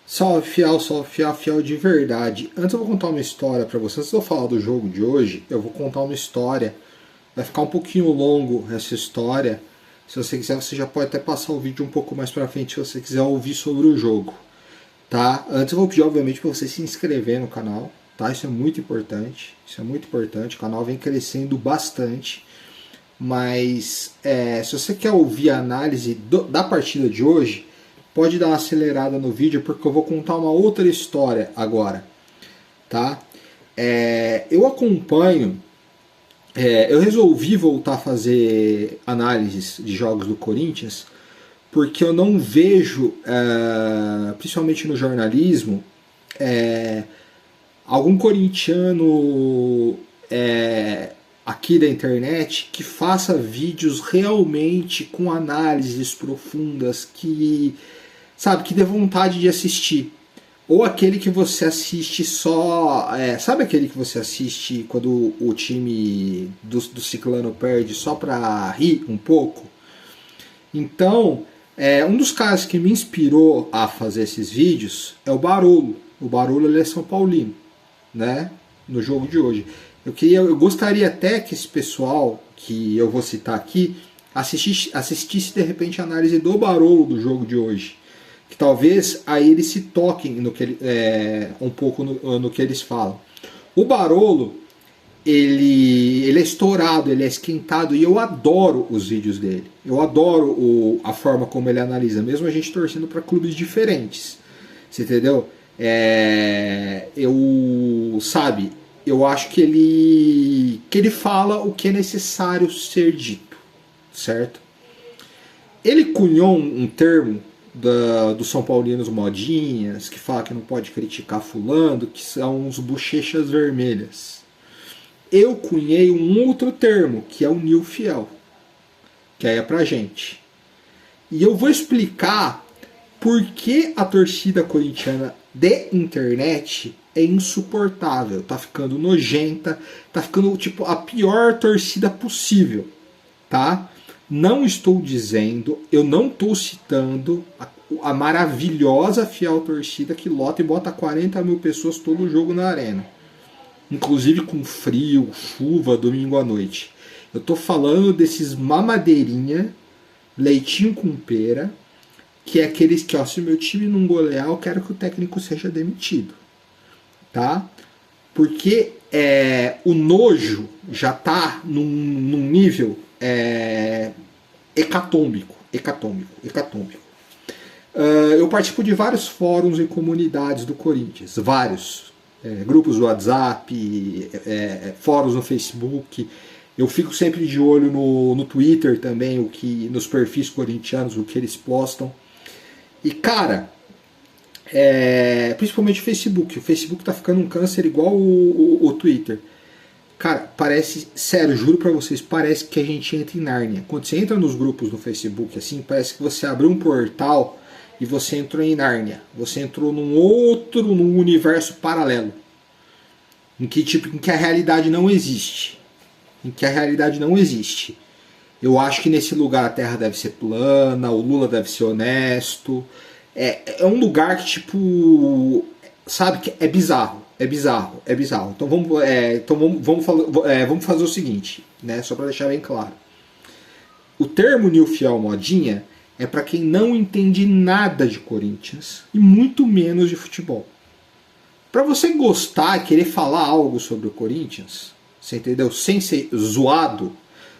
Salve fiel, fiel de verdade. Antes eu vou contar uma história pra vocês. Antes de eu falar do jogo de hoje, eu vou contar uma história. Vai ficar um pouquinho longo essa história. Se você quiser, você já pode até passar o vídeo um pouco mais pra frente se você quiser ouvir sobre o jogo. Tá? Antes eu vou pedir, obviamente, pra você se inscrever no canal. Tá? Isso é muito importante. Isso é muito importante. O canal vem crescendo bastante. Mas se você quer ouvir a análise da partida de hoje, pode dar uma acelerada no vídeo porque eu vou contar uma outra história agora, tá? Eu acompanho, eu resolvi voltar a fazer análises de jogos do Corinthians porque eu não vejo, principalmente no jornalismo, algum corintiano aqui da internet que faça vídeos realmente com análises profundas que dê vontade de assistir. Ou aquele que você assiste só. Sabe aquele que você assiste quando o time do ciclano perde só pra rir um pouco? Então, um dos caras que me inspirou a fazer esses vídeos é o Barolo. O Barolo, ele é São Paulino, né? No jogo de hoje. Eu gostaria até que esse pessoal que eu vou citar aqui assistisse de repente a análise do Barolo do jogo de hoje. Que talvez aí eles se toquem no que um pouco no que eles falam. O Barolo, ele é estourado, ele é esquentado e eu adoro os vídeos dele. Eu adoro a forma como ele analisa, mesmo a gente torcendo para clubes diferentes. Você entendeu? Eu acho que ele fala o que é necessário ser dito, certo? Ele cunhou um termo dos São Paulinos modinhas, que fala que não pode criticar fulano, que são os bochechas vermelhas. Eu cunhei um outro termo, que é o Nil Fiel, que aí é pra gente. E eu vou explicar por que a torcida corintiana de internet é insuportável, tá ficando nojenta, tá ficando tipo a pior torcida possível, tá? Não estou dizendo, eu não estou citando a maravilhosa fiel torcida que lota e bota 40 mil pessoas todo jogo na arena, inclusive com frio, chuva, domingo à noite. Eu estou falando desses mamadeirinha, leitinho com pera, que é aqueles que, ó, se o meu time não golear, eu quero que o técnico seja demitido. Tá? Porque o nojo já está num nível hecatômbico. Eu participo de vários fóruns e comunidades do Corinthians, vários. Grupos do WhatsApp, fóruns no Facebook. Eu fico sempre de olho no Twitter também, nos perfis corintianos, o que eles postam. E, cara, principalmente o Facebook. O Facebook tá ficando um câncer igual o Twitter. Cara, parece, sério, juro pra vocês, parece que a gente entra em Nárnia. Quando você entra nos grupos do Facebook, assim, parece que você abriu um portal e você entrou em Nárnia. Você entrou num universo paralelo. Em que a realidade não existe. Eu acho que nesse lugar a terra deve ser plana, o Lula deve ser honesto. É um lugar que, tipo, sabe, que é bizarro. Então vamos fazer o seguinte, né, só para deixar bem claro. O termo Nil Fiel modinha é para quem não entende nada de Corinthians e muito menos de futebol. Para você gostar e querer falar algo sobre o Corinthians, você entendeu? Sem ser zoado,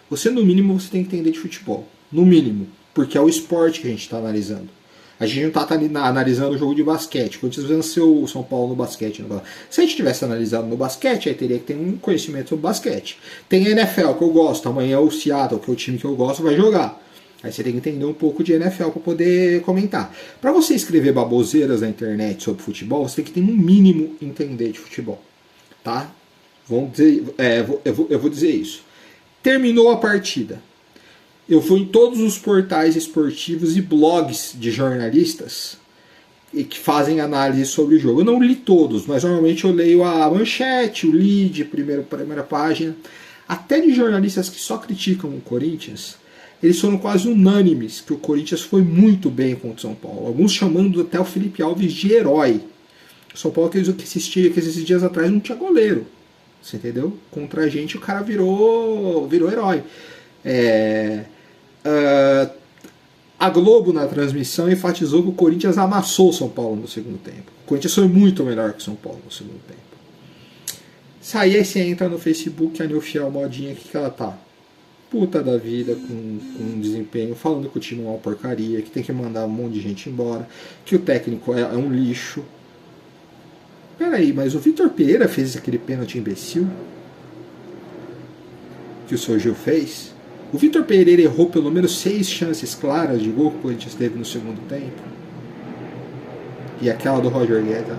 você no mínimo você tem que entender de futebol. No mínimo. Porque é o esporte que a gente está analisando. A gente não está analisando o jogo de basquete. Quando vocês venceu o São Paulo no basquete. Se a gente tivesse analisado no basquete, aí teria que ter um conhecimento sobre basquete. Tem a NFL que eu gosto. Amanhã o Seattle, que é o time que eu gosto, vai jogar. Aí você tem que entender um pouco de NFL para poder comentar. Para você escrever baboseiras na internet sobre futebol, você tem que ter um mínimo entender de futebol. Tá? Eu vou dizer isso. Terminou a partida. Eu fui em todos os portais esportivos e blogs de jornalistas que fazem análise sobre o jogo. Eu não li todos, mas normalmente eu leio a manchete, o lead, primeira página. Até de jornalistas que só criticam o Corinthians, eles foram quase unânimes que o Corinthians foi muito bem contra o São Paulo. Alguns chamando até o Felipe Alves de herói. O São Paulo, que esses dias atrás, não tinha goleiro. Você entendeu? Contra a gente o cara virou herói. A Globo na transmissão enfatizou que o Corinthians amassou o São Paulo no segundo tempo. O Corinthians foi muito melhor que o São Paulo no segundo tempo. Aí você entra no Facebook, a Nilfiel Modinha, que ela tá? Puta da vida, com desempenho, falando que o time é uma porcaria, que tem que mandar um monte de gente embora, que o técnico é um lixo. Peraí, mas o Vitor Pereira fez aquele pênalti imbecil que o seu Gil fez? O Vitor Pereira errou pelo menos 6 chances claras de gol que o Corinthians teve no segundo tempo. E aquela do Roger Guedes.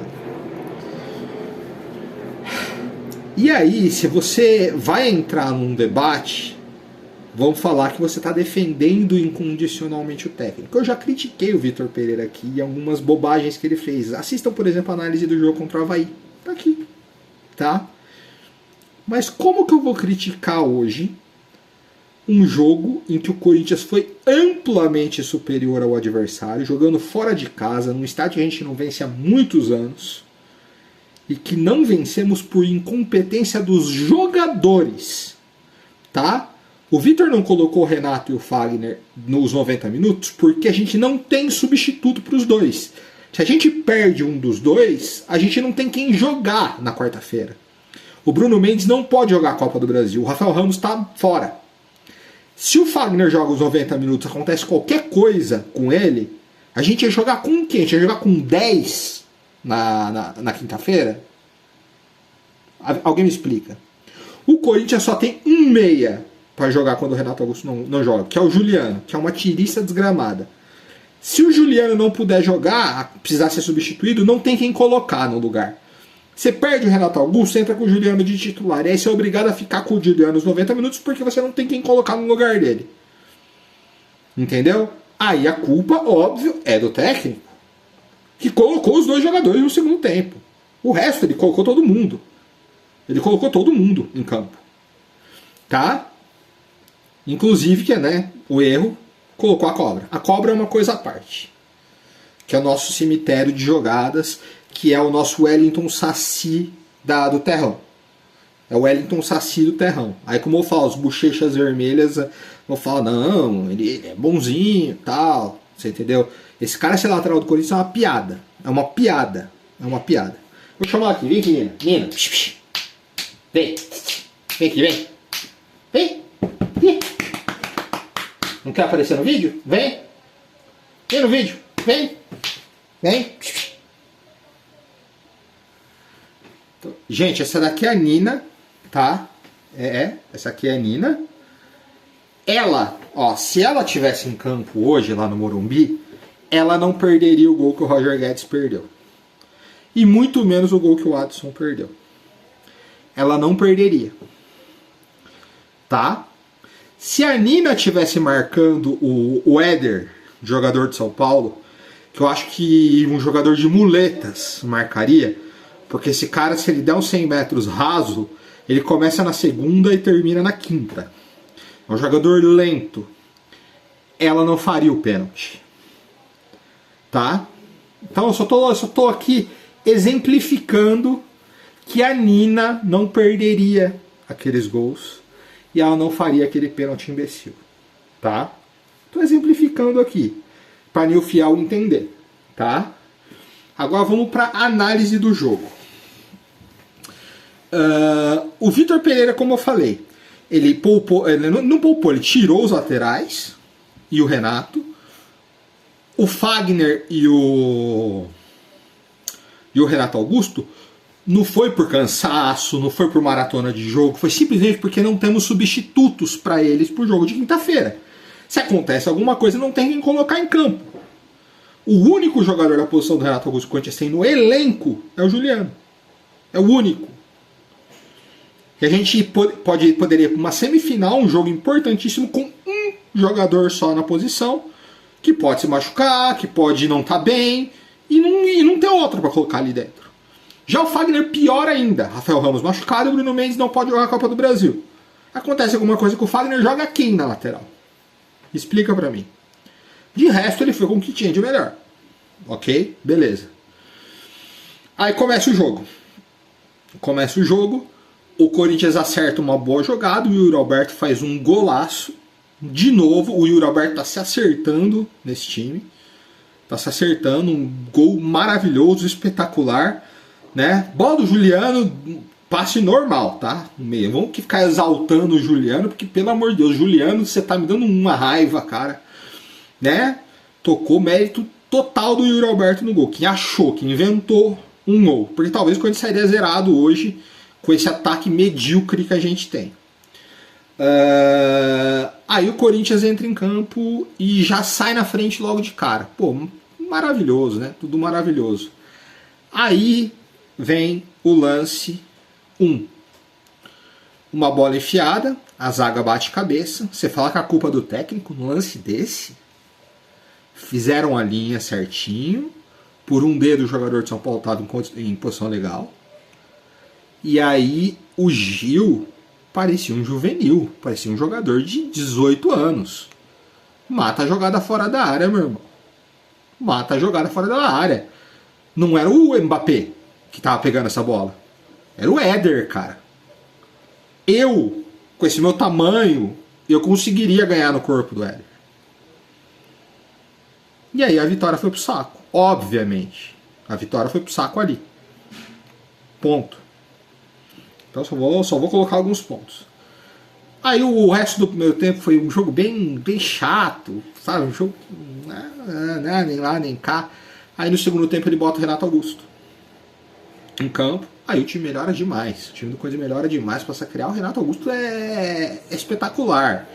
E aí, se você vai entrar num debate, vão falar que você está defendendo incondicionalmente o técnico. Eu já critiquei o Vitor Pereira aqui e algumas bobagens que ele fez. Assistam, por exemplo, a análise do jogo contra o Avaí. Tá aqui. Tá? Mas como que eu vou criticar hoje um jogo em que o Corinthians foi amplamente superior ao adversário, jogando fora de casa, num estádio que a gente não vence há muitos anos, e que não vencemos por incompetência dos jogadores, tá? O Vitor não colocou o Renato e o Fagner nos 90 minutos porque a gente não tem substituto para os dois. Se a gente perde um dos dois, a gente não tem quem jogar na quarta-feira. O Bruno Mendes não pode jogar a Copa do Brasil, o Rafael Ramos está fora. Se o Fagner joga os 90 minutos, acontece qualquer coisa com ele, a gente ia jogar com quem? A gente ia jogar com 10 na quinta-feira? Alguém me explica. O Corinthians só tem um meia para jogar quando o Renato Augusto não joga, que é o Juliano, que é uma tirista desgramada. Se o Juliano não puder jogar, precisar ser substituído, não tem quem colocar no lugar. Você perde o Renato Augusto, entra com o Juliano de titular. E aí você é obrigado a ficar com o Juliano os 90 minutos porque você não tem quem colocar no lugar dele. Entendeu? Aí a culpa, óbvio, é do técnico, que colocou os dois jogadores no segundo tempo. O resto, ele colocou todo mundo. Ele colocou todo mundo em campo. Tá? Inclusive, que né, o erro, colocou a cobra. A cobra é uma coisa à parte. Que é o nosso cemitério de jogadas, que é o nosso Wellington Saci do terrão. É o Wellington Saci do terrão. Aí, como eu falo, os bochechas vermelhas vão falar, não, ele é bonzinho e tal. Você entendeu? Esse cara ser lateral do Corinthians é uma piada. É uma piada. É uma piada. Vou chamar aqui. Vem aqui, Nina. Nina. Vem. Vem aqui, vem. Vem. Vem. Não quer aparecer no vídeo? Vem. Vem no vídeo. Vem. Vem. Gente, essa daqui é a Nina, tá? Essa aqui é a Nina. Ela, ó, se ela tivesse em campo hoje lá no Morumbi, ela não perderia o gol que o Roger Guedes perdeu. E muito menos o gol que o Adson perdeu. Ela não perderia. Tá? Se a Nina tivesse marcando o Éder, jogador de São Paulo, que eu acho que um jogador de muletas marcaria, porque esse cara, se ele der uns 100 metros raso, ele começa na segunda e termina na quinta. É um jogador lento. Ela não faria o pênalti. Tá? Então eu só tô aqui exemplificando que a Nina não perderia aqueles gols e ela não faria aquele pênalti imbecil. Tá? Tô exemplificando aqui para Nilfiel entender. Tá? Agora vamos para a análise do jogo. O Vitor Pereira, como eu falei, ele poupou, ele não poupou, ele tirou os laterais e o Renato. O Fagner e o Renato Augusto não foi por cansaço, não foi por maratona de jogo, foi simplesmente porque não temos substitutos para eles para o jogo de quinta-feira. Se acontece alguma coisa, não tem quem colocar em campo. O único jogador da posição do Renato Augusto que o Corinthians tem no elenco é o Juliano. É o único. E a gente poderia, para uma semifinal, um jogo importantíssimo com um jogador só na posição, que pode se machucar, que pode não estar bem, e não ter outro para colocar ali dentro. Já o Fagner, pior ainda. Rafael Ramos machucado e o Bruno Mendes não pode jogar a Copa do Brasil. Acontece alguma coisa com o Fagner, joga quem na lateral? Explica pra mim. De resto, ele foi com o que tinha de melhor. Ok? Beleza. Aí começa o jogo. O Corinthians acerta uma boa jogada, o Yuri Alberto faz um golaço. De novo, o Yuri Alberto tá se acertando nesse time. Tá se acertando, um gol maravilhoso, espetacular. Né? Bola do Juliano, passe normal, tá? No meio. Vamos ficar exaltando o Juliano, porque pelo amor de Deus, Juliano, você tá me dando uma raiva, cara. Né? Tocou mérito total do Yuri Alberto no gol. Quem achou, que inventou um gol. Porque talvez quando sairia zerado hoje, com esse ataque medíocre que a gente tem. Aí o Corinthians entra em campo e já sai na frente logo de cara. Pô, maravilhoso, né? Tudo maravilhoso. Aí vem o lance 1. Uma bola enfiada, a zaga bate cabeça. Você fala que a culpa é do técnico no lance desse? Fizeram a linha certinho. Por um dedo o jogador de São Paulo estava em posição legal. E aí o Gil parecia um juvenil, parecia um jogador de 18 anos. Mata a jogada fora da área, meu irmão. Mata a jogada fora da área. Não era o Mbappé que tava pegando essa bola. Era o Éder, cara. Eu, com esse meu tamanho, eu conseguiria ganhar no corpo do Éder. E aí a vitória foi pro saco. Obviamente. A vitória foi pro saco ali. Ponto. Então só vou colocar alguns pontos. Aí o resto do primeiro tempo foi um jogo bem chato, sabe? Um jogo nem lá nem cá. Aí no segundo tempo ele bota o Renato Augusto em campo. Aí o time melhora demais. O time do Corinthians melhora demais. Passa a criar. O Renato Augusto é espetacular.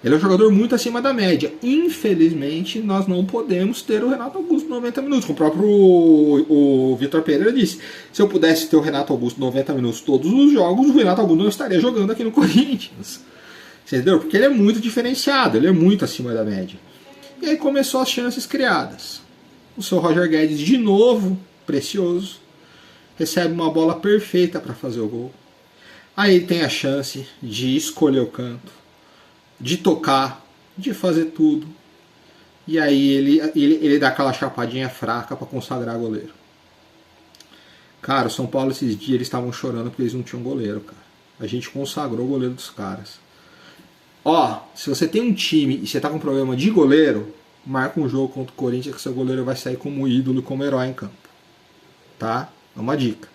Ele é um jogador muito acima da média. Infelizmente, nós não podemos ter o Renato Augusto 90 minutos. Como o próprio o Vitor Pereira disse. Se eu pudesse ter o Renato Augusto 90 minutos todos os jogos, o Renato Augusto não estaria jogando aqui no Corinthians. Entendeu? Porque ele é muito diferenciado, ele é muito acima da média. E aí começou as chances criadas. O seu Roger Guedes, de novo, precioso, recebe uma bola perfeita para fazer o gol. Aí ele tem a chance de escolher o canto, de tocar, de fazer tudo. E aí ele dá aquela chapadinha fraca para consagrar goleiro. Cara, o São Paulo esses dias eles estavam chorando porque eles não tinham goleiro, cara. A gente consagrou o goleiro dos caras. Ó, se você tem um time e você tá com problema de goleiro, marca um jogo contra o Corinthians que seu goleiro vai sair como ídolo, como herói em campo. Tá? É uma dica.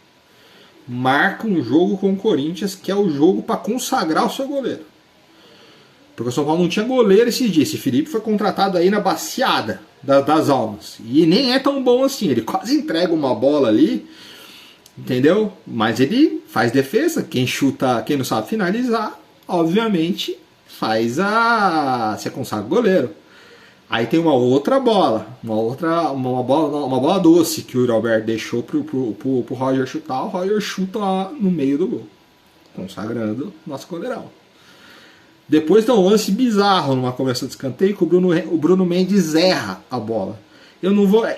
Marca um jogo com o Corinthians que é o jogo para consagrar o seu goleiro. Porque o São Paulo não tinha goleiro esses dias. Esse Felipe foi contratado aí na baciada das almas. E nem é tão bom assim. Ele quase entrega uma bola ali. Entendeu? Mas ele faz defesa. Quem chuta, quem não sabe finalizar, obviamente, você consagra o goleiro. Aí tem uma outra bola. Uma bola doce que o Yuri Alberto deixou pro Roger chutar. O Roger chuta lá no meio do gol. Consagrando nosso goleirão. Depois tem um lance bizarro numa conversa de escanteio que o Bruno Mendes erra a bola.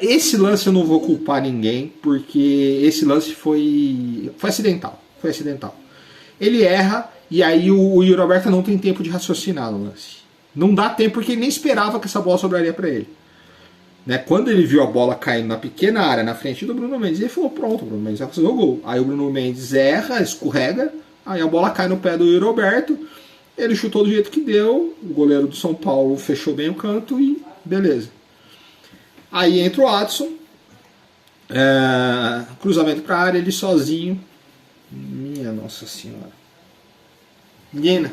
Esse lance eu não vou culpar ninguém, porque esse lance foi acidental. Foi acidental. Ele erra e aí o Yuri Alberto não tem tempo de raciocinar no lance. Não dá tempo porque ele nem esperava que essa bola sobraria para ele. Né? Quando ele viu a bola caindo na pequena área na frente do Bruno Mendes, ele falou: pronto, o Bruno Mendes vai fazer o gol. Aí o Bruno Mendes erra, escorrega, aí a bola cai no pé do Yuri Alberto. Ele chutou do jeito que deu, o goleiro do São Paulo fechou bem o canto e beleza. Aí entra o Adson, cruzamento para a área, ele sozinho. Minha Nossa Senhora. Nina.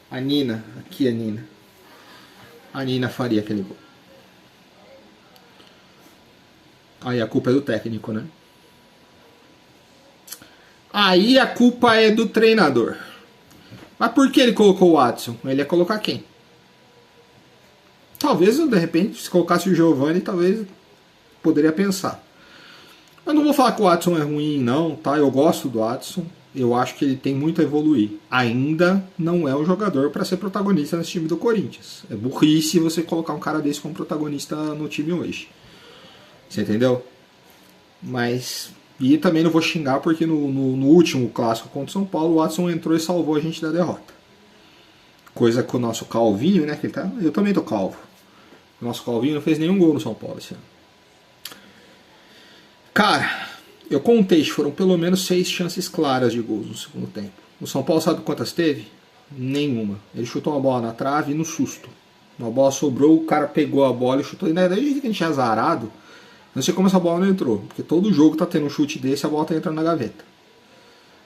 A Nina, aqui a Nina. A Nina faria aquele gol. Aí a culpa é do técnico, né? Aí a culpa é do treinador. Mas por que ele colocou o Adson? Ele ia colocar quem? Talvez, de repente, se colocasse o Giovani, talvez poderia pensar. Eu não vou falar que o Adson é ruim, não, tá? Eu gosto do Adson. Eu acho que ele tem muito a evoluir. Ainda não é um jogador para ser protagonista nesse time do Corinthians. É burrice você colocar um cara desse como protagonista no time hoje. Você entendeu? Mas... E também não vou xingar porque no último clássico contra o São Paulo, o Adson entrou e salvou a gente da derrota. Coisa que o nosso Calvinho, né? Que ele tá, eu também tô calvo. O nosso Calvinho não fez nenhum gol no São Paulo esse ano. Cara, eu contei, foram pelo menos 6 chances claras de gols no segundo tempo. O São Paulo sabe quantas teve? Nenhuma. Ele chutou uma bola na trave e no susto. Uma bola sobrou, o cara pegou a bola e chutou. E na verdade, que a gente tinha azarado, não sei como essa bola não entrou. Porque todo jogo tá tendo um chute desse, a bola tá entrando na gaveta.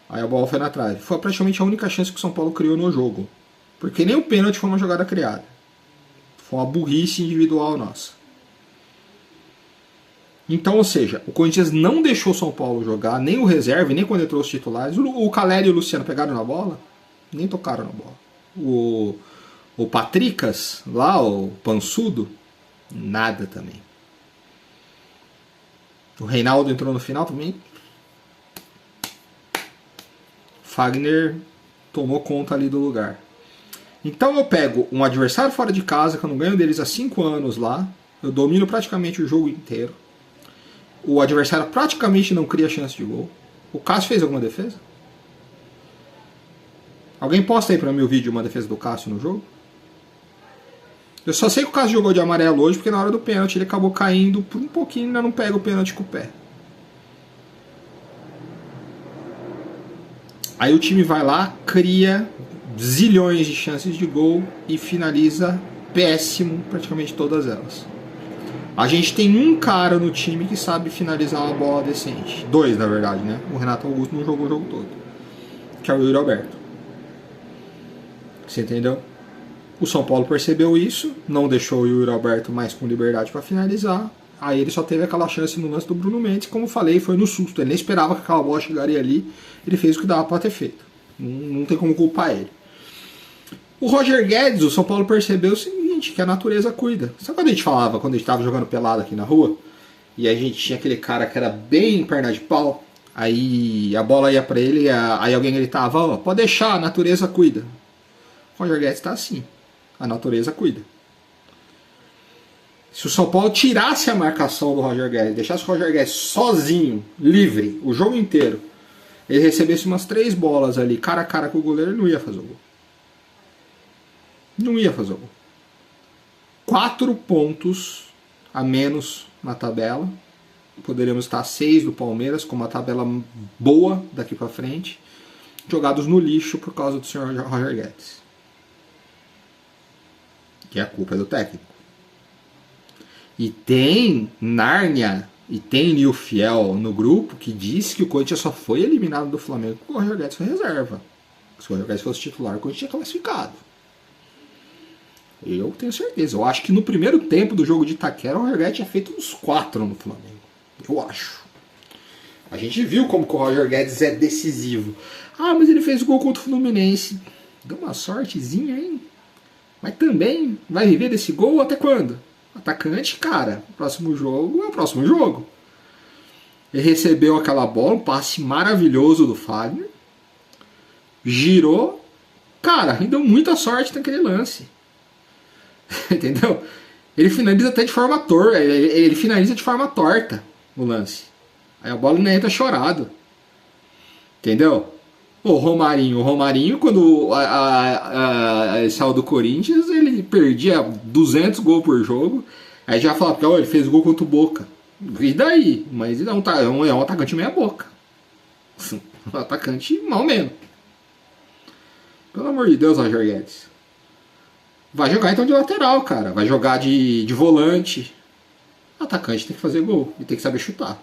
Aí a bola foi na trave. Foi praticamente a única chance que o São Paulo criou no jogo. Porque nem o pênalti foi uma jogada criada. Foi uma burrice individual nossa. Então, ou seja, o Corinthians não deixou o São Paulo jogar, nem o reserva, nem quando entrou os titulares. O Caleri e o Luciano pegaram na bola, nem tocaram na bola. O Patricas, lá, o Pansudo, nada também. O Reinaldo entrou no final também. Fagner tomou conta ali do lugar. Então eu pego um adversário fora de casa, que eu não ganho deles há 5 anos lá, eu domino praticamente o jogo inteiro. O adversário praticamente não cria chance de gol. O Cássio fez alguma defesa? Alguém posta aí pra mim o vídeo de uma defesa do Cássio no jogo? Eu só sei que o Cássio jogou de amarelo hoje porque na hora do pênalti ele acabou caindo por um pouquinho e ainda não pega o pênalti com o pé. Aí o time vai lá, cria zilhões de chances de gol e finaliza péssimo praticamente todas elas. A gente tem um cara no time que sabe finalizar uma bola decente. 2, na verdade, né? O Renato Augusto não jogou o jogo todo. Que é o Yuri Alberto. Você entendeu? O São Paulo percebeu isso, não deixou o Yuri Alberto mais com liberdade para finalizar. Aí ele só teve aquela chance no lance do Bruno Mendes, como eu falei, foi no susto. Ele nem esperava que aquela bola chegaria ali. Ele fez o que dava para ter feito. Não tem como culpar ele. O Roger Guedes, o São Paulo percebeu o seguinte, que a natureza cuida. Sabe quando a gente falava, quando a gente tava jogando pelado aqui na rua, e a gente tinha aquele cara que era bem perna de pau, aí a bola ia pra ele, aí alguém gritava, ó, pode deixar, a natureza cuida. O Roger Guedes tá assim, a natureza cuida. Se o São Paulo tirasse a marcação do Roger Guedes, deixasse o Roger Guedes sozinho, livre, o jogo inteiro, ele recebesse umas 3 bolas ali, cara a cara com o goleiro, ele não ia fazer o gol. Não ia fazer o gol. 4 pontos a menos na tabela. Poderíamos estar a 6 do Palmeiras, com uma tabela boa daqui para frente. Jogados no lixo por causa do senhor Roger Guedes. Que a culpa é do técnico. E tem Nárnia e tem Nil Fiel no grupo que diz que o Corinthians só foi eliminado do Flamengo porque o Roger Guedes foi reserva. Se o Roger Guedes fosse titular, o Corinthians tinha classificado. Eu tenho certeza. Eu acho que no primeiro tempo do jogo de Itaquera, o Roger Guedes tinha feito uns 4 no Flamengo. Eu acho. A gente viu como que o Roger Guedes é decisivo. Ah, mas ele fez gol contra o Fluminense. Deu uma sortezinha, hein? Mas também vai viver desse gol até quando? Atacante, cara, o próximo jogo é o próximo jogo. Ele recebeu aquela bola, um passe maravilhoso do Fagner. Girou. Cara, e deu muita sorte naquele lance. Entendeu? Ele finaliza até de forma torta. Ele finaliza de forma torta o lance. Aí a bola não entra chorado. Entendeu? O Romarinho, quando ele saiu do Corinthians, ele perdia 200 gols por jogo. Aí já fala, porque ele fez gol contra o Boca. E daí? Mas ele é um atacante meia boca. Um atacante mal menos. Pelo amor de Deus, Roger Guedes. Vai jogar então de lateral, cara. Vai jogar de volante. O atacante tem que fazer gol e tem que saber chutar.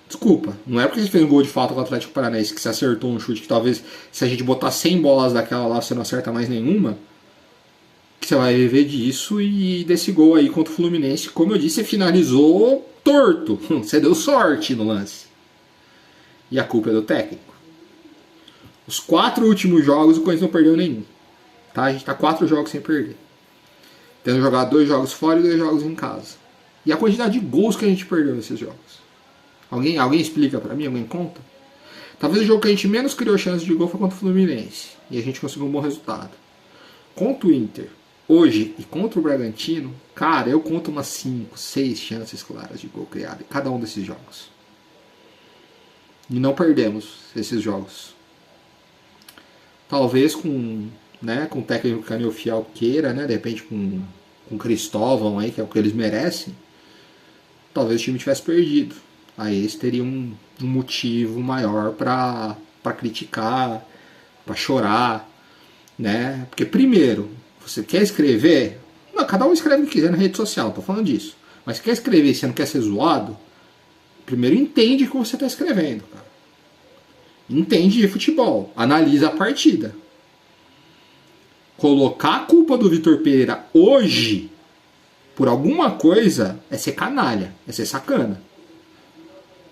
Desculpa, não é porque você fez um gol de falta com o Atlético Paranaense que você acertou um chute que talvez se a gente botar 100 bolas daquela lá você não acerta mais nenhuma, que você vai viver disso e desse gol aí contra o Fluminense. Como eu disse, você finalizou torto. Você deu sorte no lance. E a culpa é do técnico. Os 4 últimos jogos o Corinthians não perdeu nenhum. Tá? A gente tá 4 jogos sem perder. Tendo jogado 2 jogos fora e 2 jogos em casa. E a quantidade de gols que a gente perdeu nesses jogos. Alguém explica pra mim? Alguém conta? Talvez o jogo que a gente menos criou chance de gol foi contra o Fluminense. E a gente conseguiu um bom resultado. Contra o Inter, hoje, e contra o Bragantino, cara, eu conto umas 5, 6 chances claras de gol criado em cada um desses jogos. E não perdemos esses jogos. Talvez com né? Com o técnico que a Anil Fiel queira, né? De repente com o Cristóvão aí, que é o que eles merecem, talvez o time tivesse perdido. Aí eles teriam um motivo maior para criticar, para chorar, né? Porque primeiro, você quer escrever, não, cada um escreve o que quiser na rede social, não tô falando disso. Mas quer escrever e você não quer ser zoado, primeiro entende o que você está escrevendo, cara. Entende de futebol, analisa a partida. Colocar a culpa do Vitor Pereira hoje por alguma coisa é ser canalha, é ser sacana.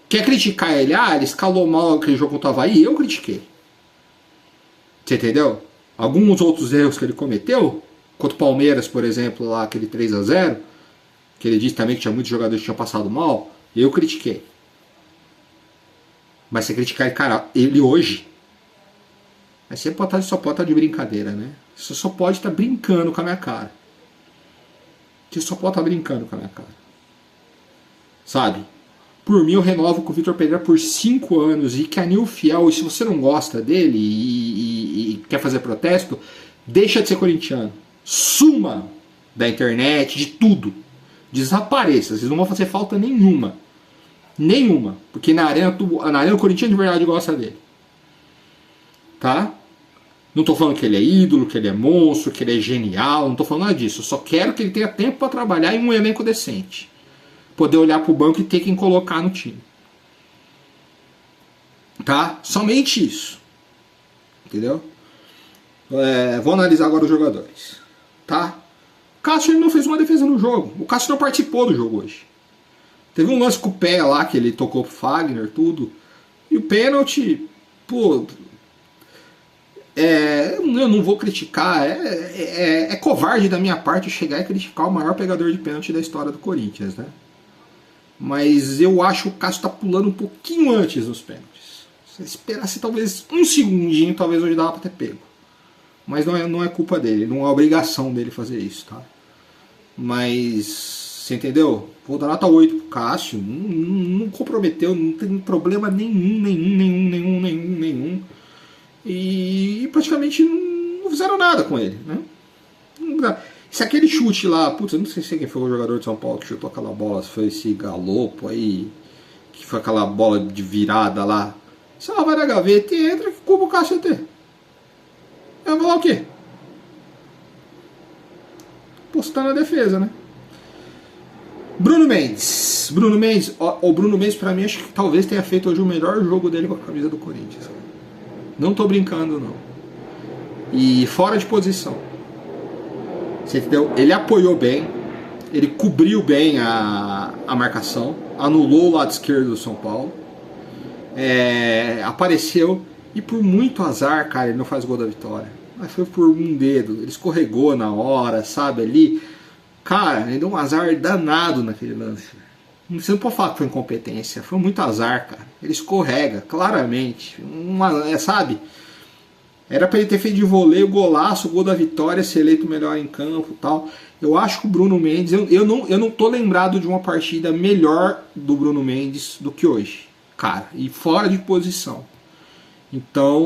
Quer criticar ele? Ah, ele escalou mal aquele jogo contra o Avaí? Eu critiquei. Você entendeu? Alguns outros erros que ele cometeu, contra o Palmeiras, por exemplo, lá aquele 3-0, que ele disse também que tinha muitos jogadores que tinham passado mal, eu critiquei. Mas você criticar ele hoje, aí você só pode estar de brincadeira, né? Você só pode estar brincando com a minha cara. Você só pode estar brincando com a minha cara. Sabe? Por mim, eu renovo com o Vitor Pereira por 5 anos. E que a Anil Fiel, e se você não gosta dele e quer fazer protesto, deixa de ser corintiano. Suma da internet, de tudo. Desapareça. Vocês não vão fazer falta nenhuma. Nenhuma. Porque na arena o corintiano de verdade gosta dele. Tá? Não estou falando que ele é ídolo, que ele é monstro, que ele é genial, não estou falando nada disso. Eu só quero que ele tenha tempo para trabalhar em um elenco decente. Poder olhar para o banco e ter quem colocar no time. Tá? Somente isso. Entendeu? Vou analisar agora os jogadores. Tá? O Cássio ele não fez uma defesa no jogo. O Cássio não participou do jogo hoje. Teve um lance com o pé lá, que ele tocou pro Fagner, tudo. E o pênalti, pô... eu não vou criticar, é covarde da minha parte chegar e criticar o maior pegador de pênalti da história do Corinthians, né? Mas eu acho que o Cássio tá pulando um pouquinho antes nos pênaltis. Se esperasse talvez um segundinho, talvez hoje dava pra ter pego. Mas não é culpa dele, não é obrigação dele fazer isso, tá? Mas, você entendeu? Vou dar nota 8 pro Cássio, não comprometeu, não tem problema nenhum. E praticamente não fizeram nada com ele, né? Se aquele chute lá, putz, eu não sei quem foi o jogador de São Paulo que chutou aquela bola, se foi esse Galopo aí, que foi aquela bola de virada lá. Se ela vai na gaveta e entra, que culpa o Cássio ter? Vai falar o quê? Postar na defesa, né? Bruno Mendes, o Bruno Mendes pra mim acho que talvez tenha feito hoje o melhor jogo dele com a camisa do Corinthians. Não tô brincando, não. E fora de posição. Você entendeu? Ele apoiou bem, ele cobriu bem a marcação, anulou o lado esquerdo do São Paulo, apareceu e por muito azar, cara, ele não faz gol da vitória. Mas foi por um dedo, ele escorregou na hora, sabe, ali. Cara, ele deu um azar danado naquele lance. Você não pode falar que foi incompetência, foi muito azar, cara. Ele escorrega, claramente. Sabe? Era para ele ter feito de voleio, golaço, gol da vitória, ser eleito melhor em campo e tal. Eu acho que o Bruno Mendes, eu não tô lembrado de uma partida melhor do Bruno Mendes do que hoje. Cara, e fora de posição. Então,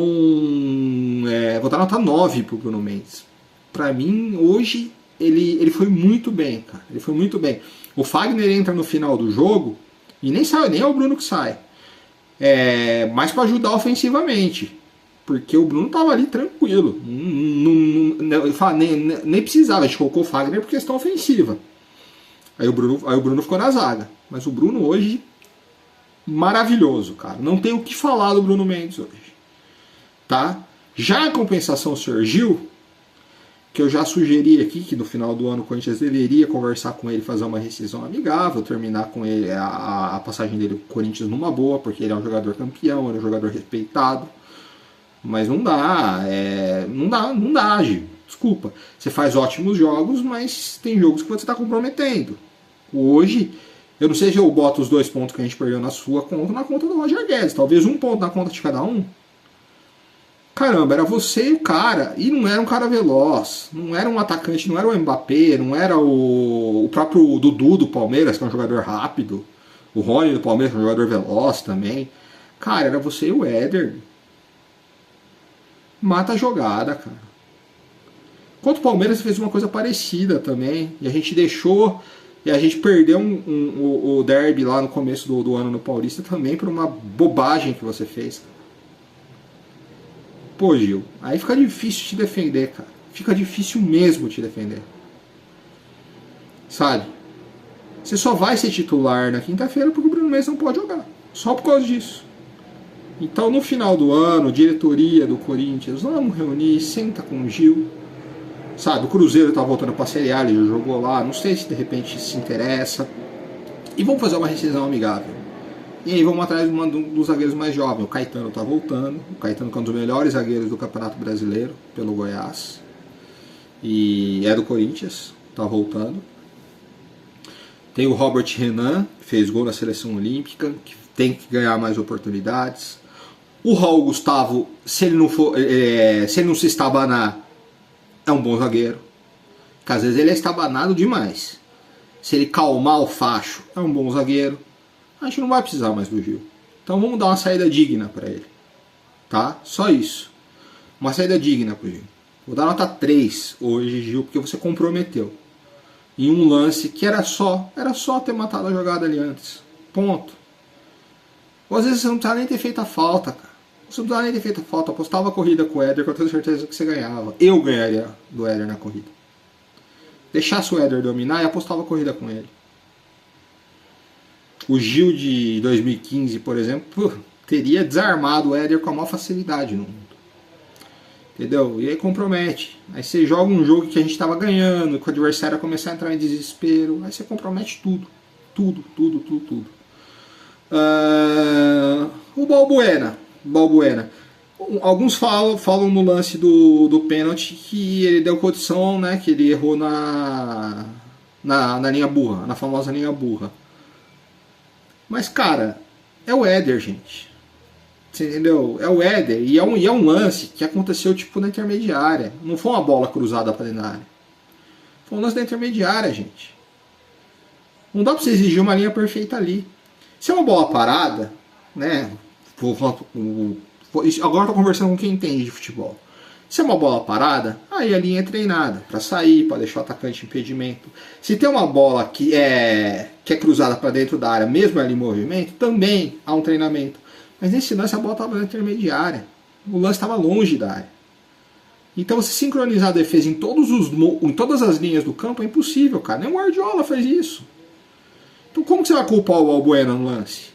vou dar nota 9 pro Bruno Mendes. Pra mim, hoje, ele foi muito bem, cara. Ele foi muito bem. O Fagner entra no final do jogo e nem é o Bruno que sai. Mais para ajudar ofensivamente. Porque o Bruno tava ali tranquilo. Nem precisava. A gente colocou o Fagner por questão ofensiva. Aí o Bruno ficou na zaga. Mas o Bruno hoje, maravilhoso, cara. Não tem o que falar do Bruno Mendes hoje. Tá? Já a compensação surgiu, que eu já sugeri aqui que no final do ano o Corinthians deveria conversar com ele, fazer uma rescisão amigável, terminar com ele a passagem dele com o Corinthians numa boa, porque ele é um jogador campeão, ele é um jogador respeitado. Mas não dá, não dá, Gil. Desculpa. Você faz ótimos jogos, mas tem jogos que você está comprometendo. Hoje, eu não sei se eu boto os 2 pontos que a gente perdeu na sua conta na conta do Roger Guedes. Talvez 1 ponto na conta de cada um. Caramba, era você e o cara. E não era um cara veloz. Não era um atacante, não era o Mbappé, não era o próprio Dudu do Palmeiras, que é um jogador rápido. O Rony do Palmeiras, que é um jogador veloz também. Cara, era você e o Éder. Mata a jogada, cara. Contra o Palmeiras fez uma coisa parecida também. E a gente deixou. E a gente perdeu o derby lá no começo do ano no Paulista também por uma bobagem que você fez. Pô, Gil, aí fica difícil te defender, cara. Fica difícil mesmo te defender. Sabe? Você só vai ser titular na quinta-feira porque o Bruno Mendes não pode jogar. Só por causa disso. Então, no final do ano, diretoria do Corinthians, vamos reunir, senta com o Gil. Sabe, o Cruzeiro tá voltando pra Série A, ele já jogou lá, não sei se de repente se interessa. E vamos fazer uma rescisão amigável. E aí vamos atrás dos zagueiros mais jovens. O Caetano tá voltando. O Caetano é um dos melhores zagueiros do Campeonato Brasileiro, pelo Goiás. E é do Corinthians, tá voltando. Tem o Robert Renan, que fez gol na Seleção Olímpica, que tem que ganhar mais oportunidades. O Raul Gustavo, se ele não se estabanar, é um bom zagueiro. Porque às vezes ele é estabanado demais. Se ele calmar o facho, é um bom zagueiro. A gente não vai precisar mais do Gil. Então vamos dar uma saída digna para ele. Tá? Só isso. Uma saída digna pro Gil. Vou dar nota 3 hoje, Gil, porque você comprometeu. Em um lance que era só ter matado a jogada ali antes. Ponto. Ou às vezes você não precisava nem ter feito a falta, cara. Você não precisava nem ter feito a falta. Apostava a corrida com o Éder, que eu tenho certeza que você ganhava. Eu ganharia do Éder na corrida. Deixasse o Éder dominar e apostava a corrida com ele. O Gil de 2015, por exemplo, teria desarmado o Éder com a maior facilidade no mundo. Entendeu? E aí compromete. Aí você joga um jogo que a gente estava ganhando, que o adversário começar a entrar em desespero. Aí você compromete tudo. Tudo. O Balbuena. Alguns falam no lance do pênalti que ele deu condição, né? Que ele errou na linha burra, na famosa linha burra. Mas, cara, é o Éder, gente. Você entendeu? É o Éder. E é um lance que aconteceu tipo na intermediária. Não foi uma bola cruzada para dentro da área. Foi um lance da intermediária, gente. Não dá para você exigir uma linha perfeita ali. Se é uma bola parada, né? Agora eu tô conversando com quem entende de futebol. Se é uma bola parada, aí a linha é treinada para sair, para deixar o atacante em impedimento. Se tem uma bola que é cruzada para dentro da área, mesmo ali em movimento, também há um treinamento. Mas nesse lance a bola estava na intermediária. O lance estava longe da área. Então você sincronizar a defesa em todas as linhas do campo é impossível, cara. Nem o Guardiola faz isso. Então como que você vai culpar o Balbuena no lance?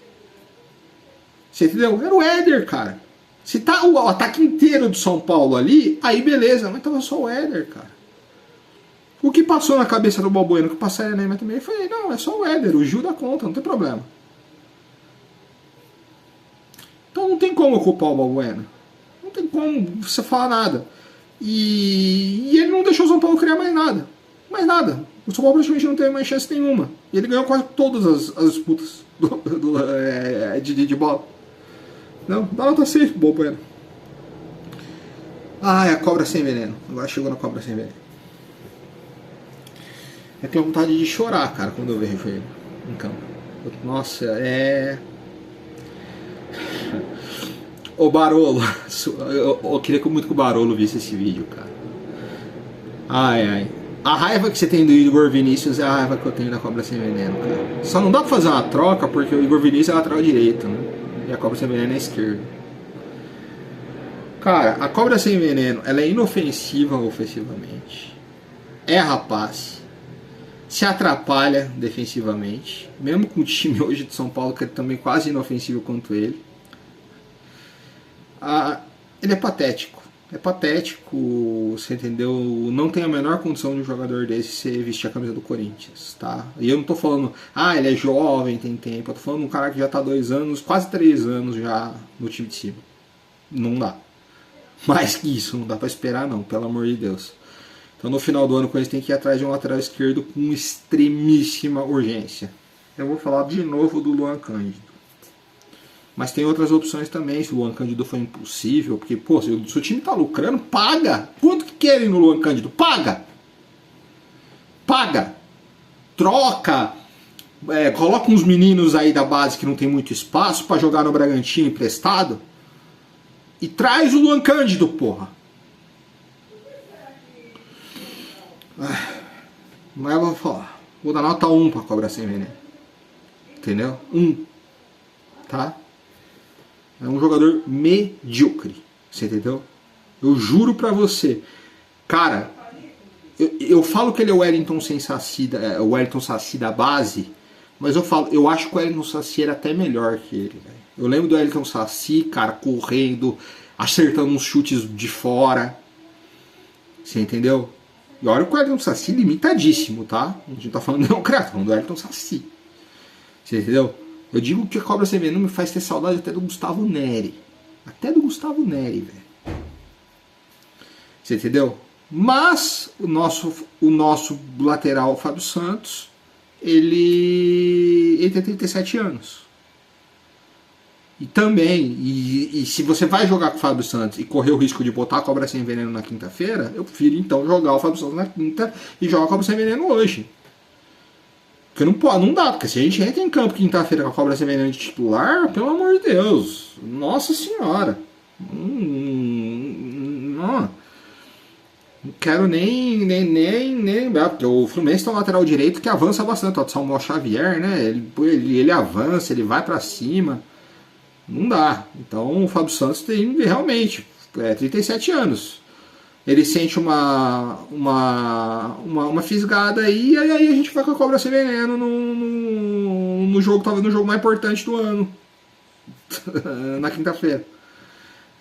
Você entendeu? Era o Éder, cara. Se tá o ataque inteiro do São Paulo ali, aí beleza, mas tava só o Éder, cara. O que passou na cabeça do Balbuena, que passaria na EMA também, foi, não, é só o Éder, o Gil dá conta, não tem problema. Então não tem como culpar o Balbuena. Não tem como você falar nada. E ele não deixou o São Paulo criar mais nada. O São Paulo praticamente não teve mais chance nenhuma. E ele ganhou quase todas as disputas de bola. Não, dá nota 6 pro Balbuena. Ah, é a cobra sem veneno. Agora chegou na cobra sem veneno. Eu tenho vontade de chorar, cara, quando eu vejo ele em campo. Nossa, Ô Barolo, eu queria muito que o Barolo visse esse vídeo, cara. Ai. A raiva que você tem do Igor Vinícius é a raiva que eu tenho da cobra sem veneno, cara. Só não dá pra fazer uma troca porque o Igor Vinícius é lateral direito, né? E a cobra sem veneno é esquerda. Cara, a cobra sem veneno, ela é inofensiva ofensivamente. Erra passe. Se atrapalha defensivamente. Mesmo com o time hoje de São Paulo, que é também quase inofensivo quanto ele. Ele é patético. É patético, você entendeu? Não tem a menor condição de um jogador desse ser vestir a camisa do Corinthians, tá? E eu não tô falando, ele é jovem, tem tempo. Eu tô falando de um cara que já tá 2 anos, quase 3 anos já no time de cima. Não dá. Mais que isso, não dá pra esperar não, pelo amor de Deus. Então no final do ano o Corinthians tem que ir atrás de um lateral esquerdo com extremíssima urgência. Eu vou falar de novo do Luan Cândido. Mas tem outras opções também, se o Luan Cândido for impossível, porque, pô, se o seu time tá lucrando, paga! Quanto que querem no Luan Cândido? Paga! Troca! Coloca uns meninos aí da base que não tem muito espaço pra jogar no Bragantino emprestado e traz o Luan Cândido, porra! Mas eu vou falar. Vou dar nota 1 pra Cobra Sem Veneno. Entendeu? 1. Tá? É um jogador medíocre. Você entendeu? Eu juro pra você. Cara, eu falo que ele é o Wellington sem Saci, o Wellington Saci da base, mas eu acho que o Wellington Saci era até melhor que ele, velho. Eu lembro do Wellington Saci, cara, correndo, acertando uns chutes de fora. Você entendeu? E olha que o Wellington Saci limitadíssimo, tá? A gente não tá falando não, cara, tá falando do Wellington Saci. Você entendeu? Eu digo que a Cobra Sem Veneno me faz ter saudade até do Gustavo Neri. Até do Gustavo Neri, velho. Você entendeu? Mas o nosso lateral, Fábio Santos, ele tem 37 anos. E também, e se você vai jogar com o Fábio Santos e correr o risco de botar a Cobra Sem Veneno na quinta-feira, eu prefiro então jogar o Fábio Santos na quinta e jogar a Cobra Sem Veneno hoje. Porque não dá, porque se a gente entra em campo quinta-feira com a Cobra Sem Veneno de titular, pelo amor de Deus, nossa senhora. Não quero nem lembrar, porque o Fluminense tem um lateral direito que avança bastante, o Samuel Xavier, né? Ele avança, ele vai pra cima. Não dá. Então o Fábio Santos tem realmente 37 anos. Ele sente uma fisgada aí, e aí a gente vai com a Cobra Sem Veneno no jogo, talvez no jogo mais importante do ano. Na quinta-feira.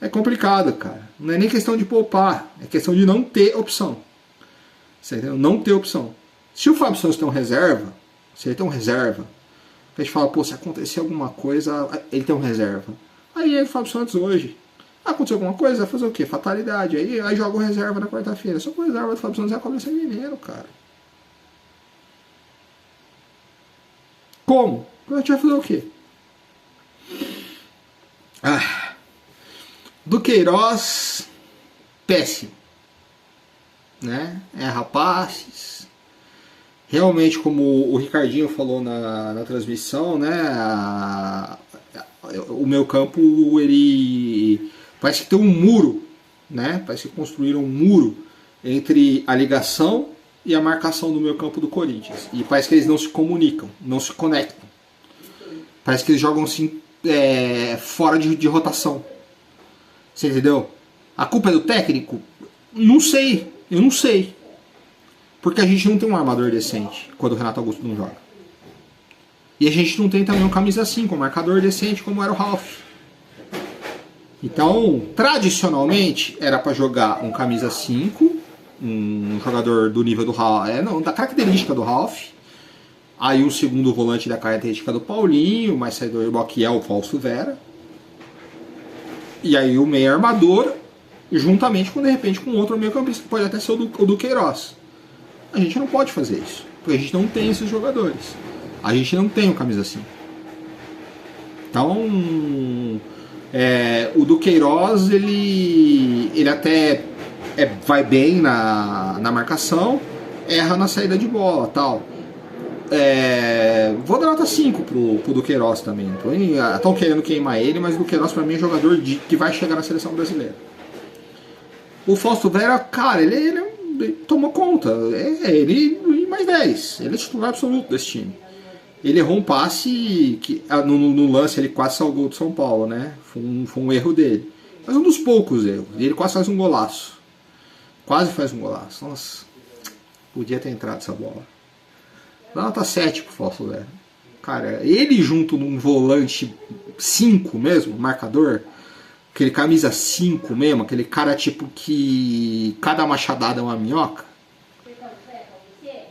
É complicado, cara. Não é nem questão de poupar, é questão de não ter opção. Você entendeu? Não ter opção. Se o Fábio Santos tem um reserva, se ele tem um reserva, a gente fala, pô, se acontecer alguma coisa, ele tem um reserva. Aí o Fábio Santos hoje. Aconteceu alguma coisa, vai fazer o quê? Fatalidade. Aí joga o reserva na quarta-feira. Só que o reserva do Fábio Santos é a Cobra Sem Veneno, cara. Como? A gente vai fazer o quê? Do Queiroz, péssimo. Né? Rapazes. Realmente, como o Ricardinho falou na transmissão, né? O meu campo, ele parece que tem um muro, né? Parece que construíram um muro entre a ligação e a marcação do meu campo do Corinthians. E parece que eles não se comunicam, não se conectam. Parece que eles jogam assim, fora de rotação. Você entendeu? A culpa é do técnico? Não sei, eu não sei. Porque a gente não tem um armador decente quando o Renato Augusto não joga. E a gente não tem também um camisa 5, um marcador decente como era o Ralf. Então, tradicionalmente, era para jogar um camisa 5, um jogador do nível do Ralf, da característica do Ralf. Aí um segundo volante da característica do Paulinho, mais saidor do que é o Fausto Vera. E aí o meio armador, juntamente com, de repente, com outro meio campista, que pode até ser o do Queiroz. A gente não pode fazer isso, porque a gente não tem esses jogadores. A gente não tem o camisa 5. Então, o do Queiroz, ele até vai bem na marcação, erra na saída de bola, tal. Vou dar nota 5 pro do Queiroz também. Estão querendo queimar ele, mas o do Queiroz pra mim é jogador que vai chegar na seleção brasileira. O Fausto Vera, cara, ele tomou conta. Ele e mais 10. Ele é titular absoluto desse time. Ele errou um passe que no lance ele quase salvou do São Paulo, né? Foi um erro dele. Mas um dos poucos erros. E ele quase faz um golaço. Quase faz um golaço. Nossa, podia ter entrado essa bola. Dá nota 7 pro Fausto Vera. Cara, ele junto num volante 5 mesmo, marcador, aquele camisa 5 mesmo, aquele cara tipo que cada machadada é uma minhoca.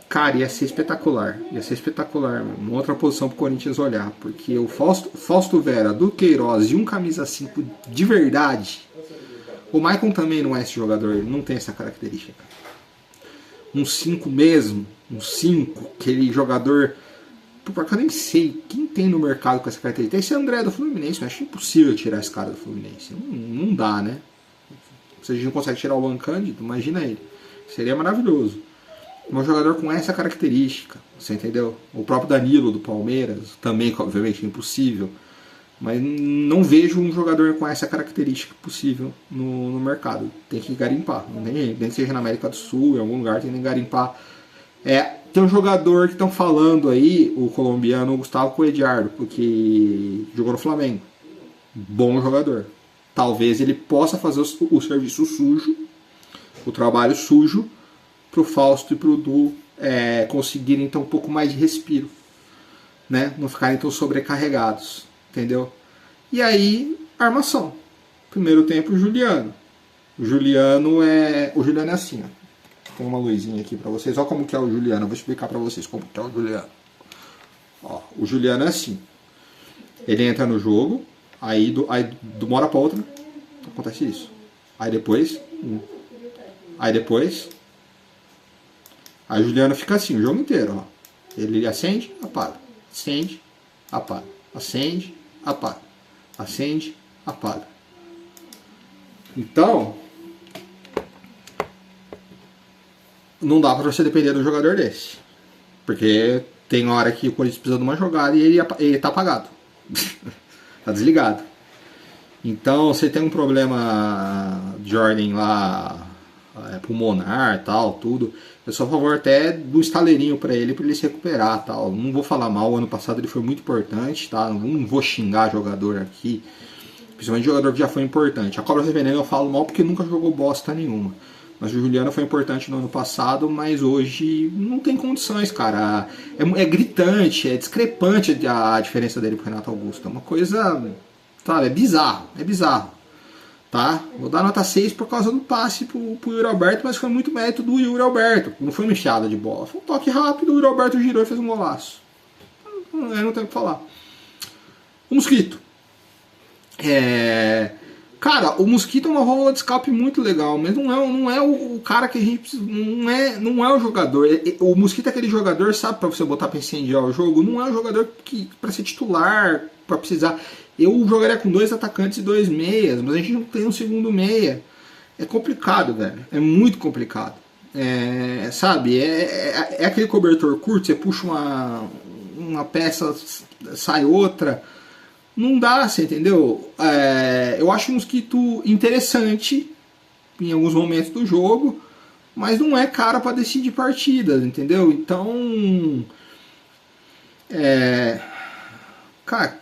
Cara, ia ser espetacular. Ia ser espetacular, mesmo. Uma outra posição pro Corinthians olhar. Porque o Fausto Vera, do Queiroz e um camisa 5 de verdade. O Maicon também não é esse jogador, ele não tem essa característica. Um 5 mesmo, um 5, aquele jogador. Porque eu nem sei quem tem no mercado com essa característica. Esse André do Fluminense, eu acho impossível tirar esse cara do Fluminense. Não dá, né? Se a gente não consegue tirar o Luan Cândido, imagina ele. Seria maravilhoso. Um jogador com essa característica, você entendeu? O próprio Danilo do Palmeiras, também, obviamente, é impossível. Mas não vejo um jogador com essa característica possível no mercado. Tem que garimpar. Nem que seja na América do Sul, em algum lugar, tem que garimpar. Tem um jogador que estão falando aí, o colombiano Gustavo Coediardo, porque jogou no Flamengo. Bom jogador. Talvez ele possa fazer o serviço sujo, o trabalho sujo, para o Fausto e para o Du conseguirem ter um pouco mais de respiro, né? Não ficarem tão sobrecarregados, entendeu? E aí, armação. Primeiro tempo, o Juliano. O Juliano é assim, ó. Tem uma luzinha aqui para vocês. Olha como que é o Juliano. Eu vou explicar para vocês como que é o Juliano. Ó, o Juliano é assim. Ele entra no jogo, aí de uma hora para outra acontece isso. Aí depois a Juliana fica assim o jogo inteiro, ó. Ele acende, apaga, acende, apaga, acende, apaga, acende, apaga. Então, não dá pra você depender de um jogador desse, porque tem hora que o Corinthians precisa de uma jogada e ele tá apagado, tá desligado. Então, você tem um problema de ordem lá, pulmonar, tal, tudo. Eu sou a favor até do estaleirinho para ele se recuperar, tal. Não vou falar mal, o ano passado ele foi muito importante, tá? Não vou xingar jogador aqui, principalmente jogador que já foi importante. A Cobra Veneno eu falo mal porque nunca jogou bosta nenhuma. Mas o Juliano foi importante no ano passado, mas hoje não tem condições, cara. É gritante, é discrepante a diferença dele pro Renato Augusto. É uma coisa, sabe, é bizarro. Tá? Vou dar nota 6 por causa do passe pro Yuri Alberto, mas foi muito mérito do Yuri Alberto. Não foi uma enxada de bola. Foi um toque rápido, o Yuri Alberto girou e fez um golaço. Eu não tenho o que falar. O Mosquito. Cara, o Mosquito é uma válvula de escape muito legal, mas não é o cara que a gente não é o jogador. O Mosquito é aquele jogador, sabe, pra você botar pra incendiar o jogo, não é um jogador que pra ser titular, pra precisar. Eu jogaria com 2 atacantes e 2 meias, mas a gente não tem um segundo meia. É complicado, velho. É muito complicado. Sabe, é aquele cobertor curto, você puxa uma peça, sai outra. Não dá, você entendeu? Eu acho o Mosquito interessante em alguns momentos do jogo, mas não é cara para decidir partidas, entendeu? Então, cara,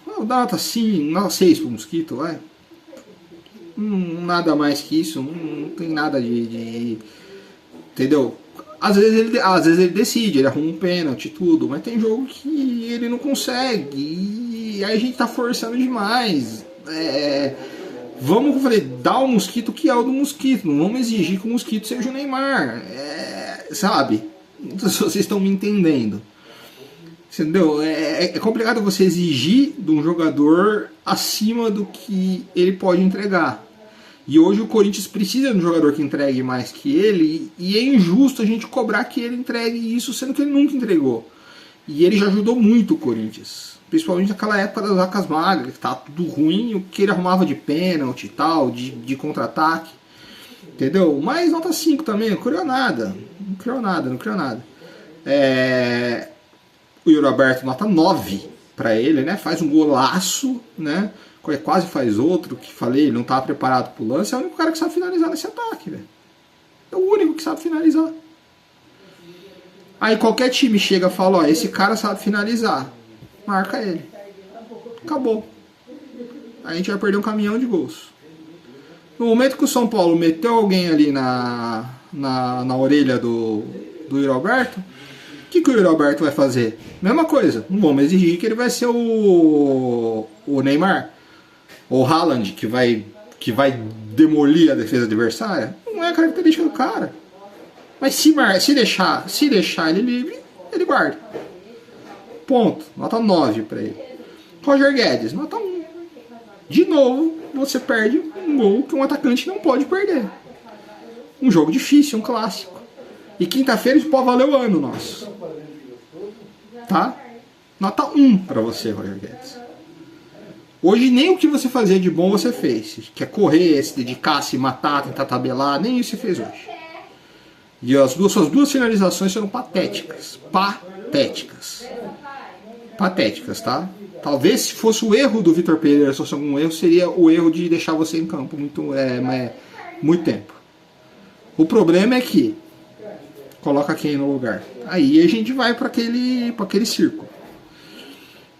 vou dar nota 5, nota 6 pro Mosquito, vai. Nada mais que isso, não tem nada de entendeu? Às vezes ele decide, ele arruma um pênalti, tudo, mas tem jogo que ele não consegue e aí a gente tá forçando demais. Vamos, como eu falei, dar o Mosquito que é o do Mosquito, não vamos exigir que o Mosquito seja o Neymar, sabe? Não sei se vocês estão me entendendo. Entendeu? É complicado você exigir de um jogador acima do que ele pode entregar. E hoje o Corinthians precisa de um jogador que entregue mais que ele, e é injusto a gente cobrar que ele entregue isso, sendo que ele nunca entregou. E ele já ajudou muito o Corinthians, principalmente naquela época das vacas magras, que estava tudo ruim, o que ele arrumava de pênalti e tal, de contra-ataque, entendeu? Mas nota 5 também, não criou nada. O Yuri Alberto nota 9 para ele, né? Faz um golaço, né? Quase faz outro, que falei, ele não estava preparado pro lance, é o único cara que sabe finalizar nesse ataque, velho. É o único que sabe finalizar. Aí qualquer time chega e fala, ó, esse cara sabe finalizar. Marca ele. Acabou. Aí a gente vai perder um caminhão de gols. No momento que o São Paulo meteu alguém ali na orelha do Yuri Alberto, o que o Yuri Alberto vai fazer? Mesma coisa. Não vamos exigir que ele vai ser o Neymar. Ou Haaland, que vai demolir a defesa adversária. Não é a característica do cara. Mas se deixar ele livre, ele guarda. Ponto. Nota 9 para ele. Roger Guedes, nota 1. De novo, você perde um gol que um atacante não pode perder. Um jogo difícil, um clássico. E quinta-feira isso pode valer o ano nosso. Tá? Nota 1 para você, Roger Guedes. Hoje nem o que você fazia de bom você fez. Quer correr, se dedicar, se matar, tentar tabelar, nem isso você fez hoje. E suas duas finalizações foram patéticas. Patéticas, tá? Talvez se fosse o erro do Vitor Pereira, se fosse algum erro, seria o erro de deixar você em campo muito tempo. O problema é que coloca quem no lugar. Aí a gente vai para aquele círculo.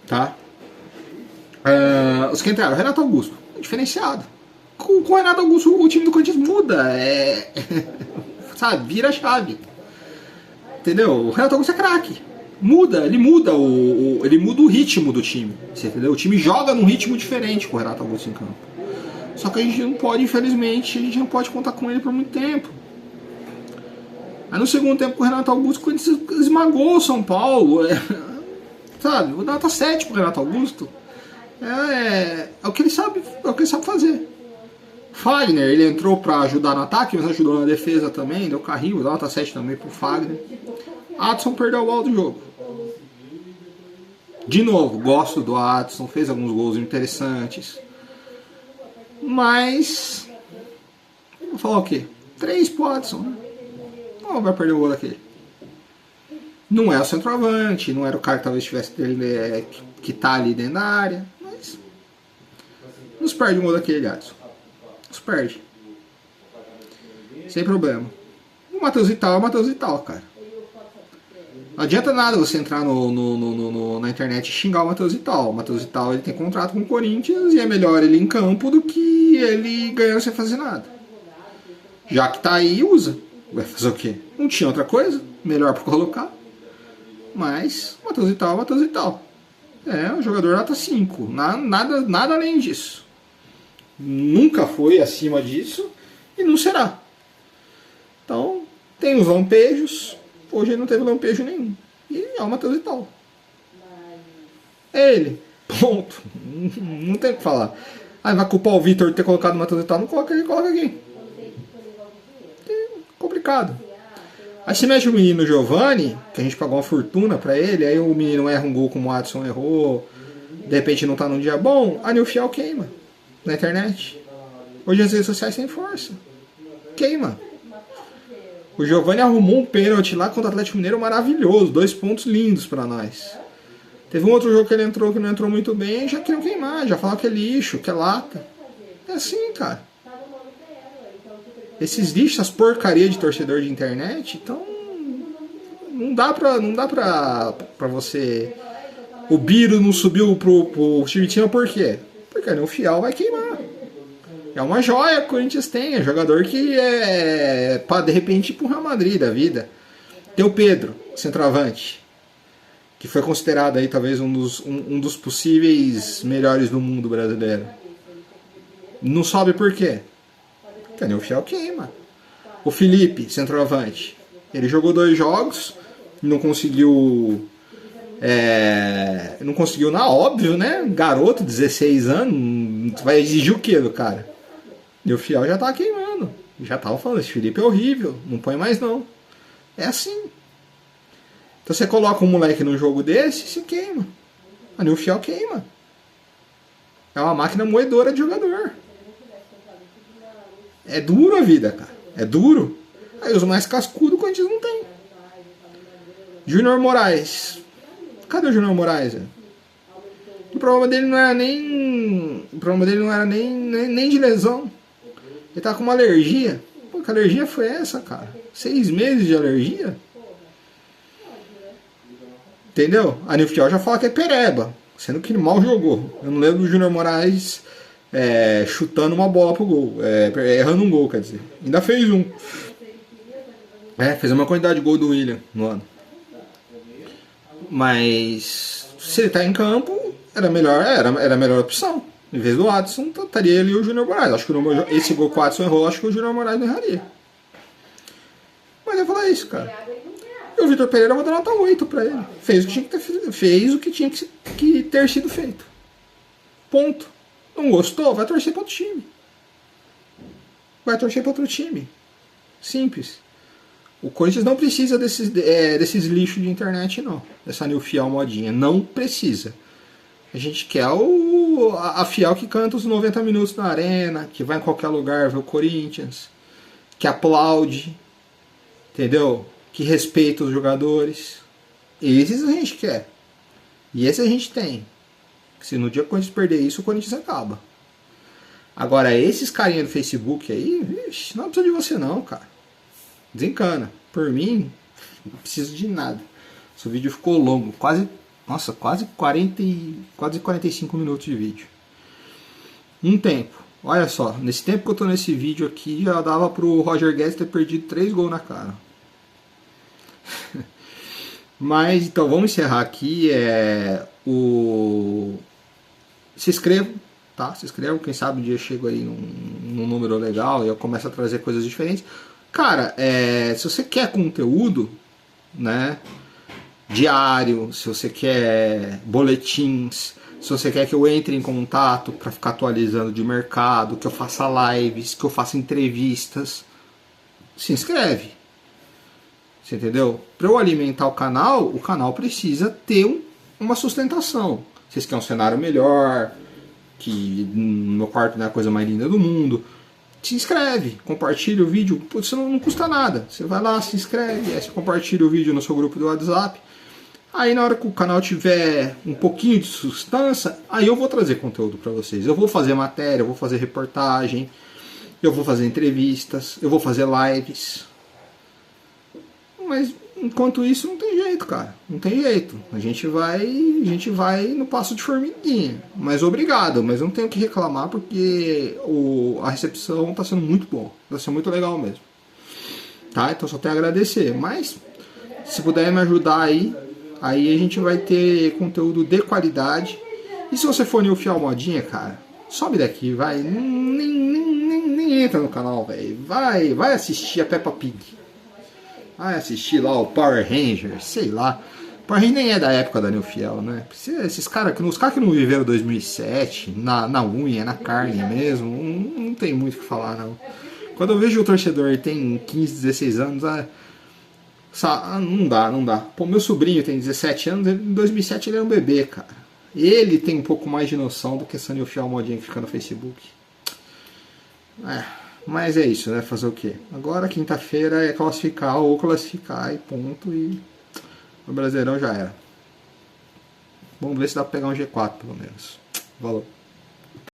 Tá? Os que entraram, Renato Augusto, diferenciado. Com o Renato Augusto, o time do Corinthians muda. Sabe, vira a chave. Entendeu? O Renato Augusto é craque. Ele muda o ritmo do time. Você entendeu? O time joga num ritmo diferente com o Renato Augusto em campo. Só que a gente não pode, infelizmente, a gente não pode contar com ele por muito tempo. Aí no segundo tempo com o Renato Augusto, o Corinthians esmagou o São Paulo. Sabe? O nota 7 pro Renato Augusto. É o que ele sabe, fazer. Fagner, ele entrou para ajudar no ataque, mas ajudou na defesa também, deu carrinho, nota 7 também pro Fagner. Adson perdeu o bola do jogo. De novo, gosto do Adson, fez alguns gols interessantes. Mas vou falar o quê? 3 pro Adson, né? Não vai perder o gol daquele. Não é o centroavante, não era o cara que talvez tivesse que tá ali dentro da área, mas nos perde um gol daquele, Adson. Nos perde. Sem problema. O Matheus Vital, cara. Não adianta nada você entrar na internet e xingar o Matheus Vital. O Matheus Vital ele tem contrato com o Corinthians e é melhor ele em campo do que ele ganhando sem fazer nada. Já que tá aí, usa. Vai fazer o quê? Não tinha outra coisa melhor para colocar. Mas o Matheus Vital. É um jogador nota 5. Nada além disso. Nunca foi acima disso e não será. Então, tem os lampejos. Hoje ele não teve lampejo nenhum. E é o Matheus Vital. É ele. Ponto. Não tem o que falar. Aí vai culpar o Vitor de ter colocado o Matheus Vital. Não coloca ele, coloca aqui. É complicado. Aí se mexe o menino Giovani, que a gente pagou uma fortuna pra ele, aí o menino erra um gol como o Adson errou, de repente não tá num dia bom, a Nil Fiel queima na internet. Hoje as redes sociais têm força. Queima. O Giovani arrumou um pênalti lá contra o Atlético Mineiro maravilhoso, 2 pontos lindos pra nós. Teve um outro jogo que ele entrou que não entrou muito bem, já queriam queimar, já falaram que é lixo, que é lata. É assim, cara. Esses lixos, essas porcaria de torcedor de internet, então não dá pra você. O Biro não subiu pro time de cima por quê? Porque o Fiel vai queimar. É uma joia que o Corinthians tem, é jogador que é pra de repente ir pro Real Madrid da vida. Tem o Pedro, centroavante, que foi considerado aí talvez um dos possíveis melhores do mundo brasileiro. Não sobe por quê? Porque o Fiel queima. O Felipe, centroavante, ele jogou 2 jogos, não conseguiu. Não conseguiu na óbvio, né? Garoto, 16 anos, vai exigir o que do cara? E o Fiel já tava queimando. Já tava falando, esse Felipe é horrível, não põe mais não. É assim. Então você coloca um moleque num jogo desse, se queima. A Nil Fiel queima. É uma máquina moedora de jogador. É duro a vida, cara. É duro. Aí os mais cascudos o Corinthians não tem. Júnior Moraes. Cadê o Júnior Moraes? O problema dele não era nem. O problema dele não era nem de lesão. Ele tava com uma alergia. Pô, que alergia foi essa, cara? 6 meses de alergia? Entendeu? A Nilfiel já fala que é pereba, sendo que ele mal jogou. Eu não lembro do Júnior Moraes chutando uma bola pro gol. Errando um gol, quer dizer. Ainda fez um. Fez uma quantidade de gol do William no ano. Mas se ele tá em campo, era a melhor opção. Em vez do Adson, estaria ali o Júnior Moraes. Acho que esse gol que o Adson errou, acho que o Júnior Moraes não erraria. Mas eu vou falar isso, cara. E o Vitor Pereira vai dar nota 8 pra ele. Fez o que tinha que ter sido feito. Ponto. Não gostou? Vai torcer para outro time. Vai torcer para outro time. Simples. O Corinthians não precisa desses lixos de internet, não. Dessa Nil Fiel modinha. Não precisa. A gente quer a Fiel que canta os 90 minutos na arena, que vai em qualquer lugar ver o Corinthians, que aplaude, entendeu? Que respeita os jogadores. Esses a gente quer. E esse a gente tem. Se no dia que o Corinthians perder isso, o Corinthians acaba. Agora, esses carinha do Facebook aí, vixe, não precisa de você não, cara. Desencana. Por mim, não preciso de nada. Esse vídeo ficou longo, quase 45 minutos de vídeo. Um tempo. Olha só, nesse tempo que eu tô nesse vídeo aqui, já dava pro Roger Guedes ter perdido 3 gols na cara. Mas, então, vamos encerrar aqui. Se inscrevam, tá? Se inscrevam, quem sabe um dia eu chego aí num número legal e eu começo a trazer coisas diferentes. Cara, se você quer conteúdo, né, diário, se você quer boletins, se você quer que eu entre em contato para ficar atualizando de mercado, que eu faça lives, que eu faça entrevistas, se inscreve. Você entendeu? Para eu alimentar o canal precisa ter uma sustentação. Vocês querem um cenário melhor, que no meu quarto não é a coisa mais linda do mundo, se inscreve, compartilha o vídeo, isso não custa nada. Você vai lá, se inscreve, aí você compartilha o vídeo no seu grupo do WhatsApp. Aí na hora que o canal tiver um pouquinho de substância, aí eu vou trazer conteúdo para vocês. Eu vou fazer matéria, eu vou fazer reportagem, eu vou fazer entrevistas, eu vou fazer lives. Mas enquanto isso não tem jeito, cara. Não tem jeito. A gente vai no passo de formiguinha. Mas obrigado, mas não tenho o que reclamar porque a recepção está sendo muito boa. Está sendo muito legal mesmo. Tá? Então só tenho a agradecer. Mas se puder me ajudar aí a gente vai ter conteúdo de qualidade. E se você for Nilfiel Modinha, cara, sobe daqui, vai. Nem entra no canal, velho. Vai assistir a Peppa Pig. Vai assistir lá o Power Ranger, sei lá. Power Ranger nem é da época da Nilfiel, né? Esses caras os caras que não viveram 2007, na unha, na carne mesmo, não tem muito o que falar, não. Quando eu vejo o torcedor tem 15, 16 anos, não dá. Pô, meu sobrinho tem 17 anos, em 2007 ele era um bebê, cara. Ele tem um pouco mais de noção do que essa Nilfiel Modinha que fica no Facebook. Mas é isso, né? Fazer o quê? Agora, quinta-feira é classificar ou classificar e ponto. E o Brasileirão já era. Vamos ver se dá pra pegar um G4, pelo menos. Valeu.